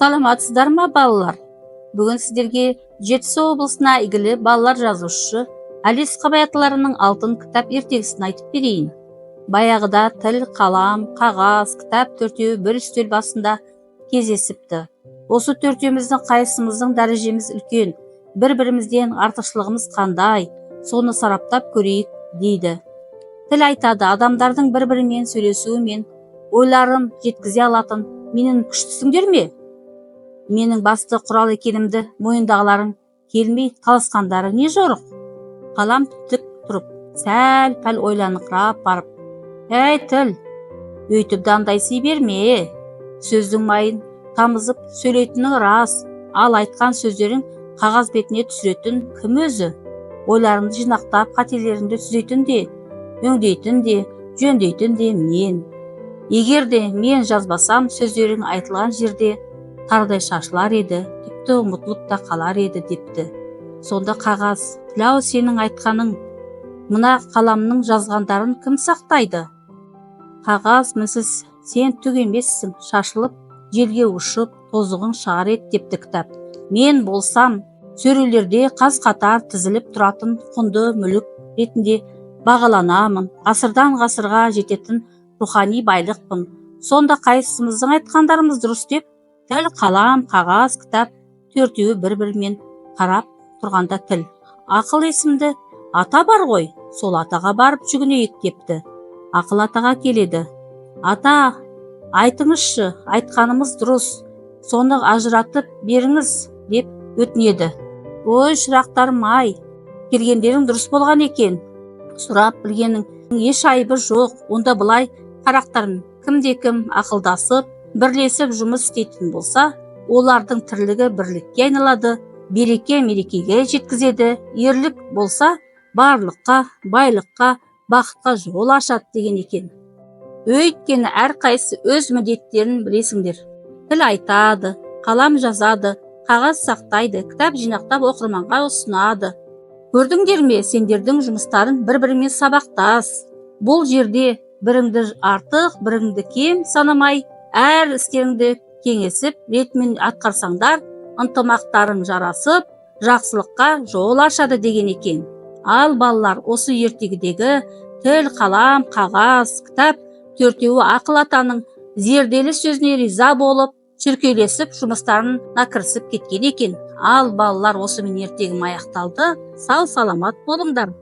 Саламатсыздар ма, балалар? Бүгін сіздерге Жетісу облысына әйгілі балалар жазушысы Әлис Қабаятыларының алтын кітап ертегісін айтып берейін. Баяғыда тіл, қалам, қағаз, кітап төртеуі бір үстел басында кездесіпті. Осы төртеуміздің қайсымыздың дәрежеміз үлкен, бір-бірімізден артықшылығымыз қандай, соны сараптап көрейік дейді. Тіл айтады, адамдардың бір-бірімен сөйлесуі мен ойларын жеткізе алатын менің күштісіңдер ме? Менің басты құрал екенімді мойындағыларың келмей таласқандары не жорық? Қалам тік тұрып, сәл-пәл ойланыңқырап барып, әй тіл, өйтіп дандайси берме. Сөздің майын тамызып сөйлейтінің рас, ал айтқан сөздерің қағаз бетіне түсіретін кім өзі? Ойларыңды жинақтап, қателеріңді түзейтін де, өңдейтін де, жөндейтін де мен. Егер де мен жазбасам, сөздерің айтылған жерде тардай шашылар еді, тіпті ұмытылып та қалар еді депті. Сонда қағаз, пілау сенің айтқаның, мына қаламның жазғандарын кім сақтайды? Қағаз, мінсіз сен түк емессің, шашылып, желге ұшып, тозығың шығар еді депті кітап. Мен болсам, сөрелерде қаз-қатар тізіліп тұратын құнды мүлік ретінде бағаланамын, ғасырдан ғасырға жететін рухани байлықпын. Сонда қайсымыздың айтқандарымыз дұрыс деп, тіл, қалам, қағаз, кітап төртеуі бір-бірімен қарап тұрғанда тіл. Ақыл есімді ата бар ғой, сол атаға барып жүгінейік депті. Ақыл атаға келеді. Ата, айтыңызшы, айтқанымыз дұрыс, соны ажыратып беріңіз деп өтінеді. Ой, шырақтарым-ай, келгендерің дұрыс болған екен. Сұрап білгенің еш айыбы жоқ. Онда былай қарақтарым, кімде-кім ақылдасып, бірлесіп жұмыс істейтін болса, олардың тірлігі бірлікке айналады, береке мерекеге жеткізеді, ерлік болса, барлыққа, байлыққа, бақытқа жол ашады деген екен. Өйткені әрқайсысы өз міндеттерін білесіңдер. Тіл айтады, қалам жазады, қағаз сақтайды, кітап жинақтап оқырманға ұсынады. Көрдіңдер ме, сендердің жұмыстарын бір-бірімен сабақтас. Бұл жерде біріңді артық, біріңді кем санамай, әр істеріңді кеңесіп, ретімен атқарсаңдар, ынтымақтарың жарасып, жақсылыққа жол ашады деген екен. Ал балалар, осы ертегідегі тіл, қалам, қағаз, кітап төртеуі ақыл атаның зерделі сөзіне риза болып, шүркелесіп жұмыстарына кірісіп кеткен екен. Ал балалар, осымен ертегім аяқталды. Сау саламат болыңдар.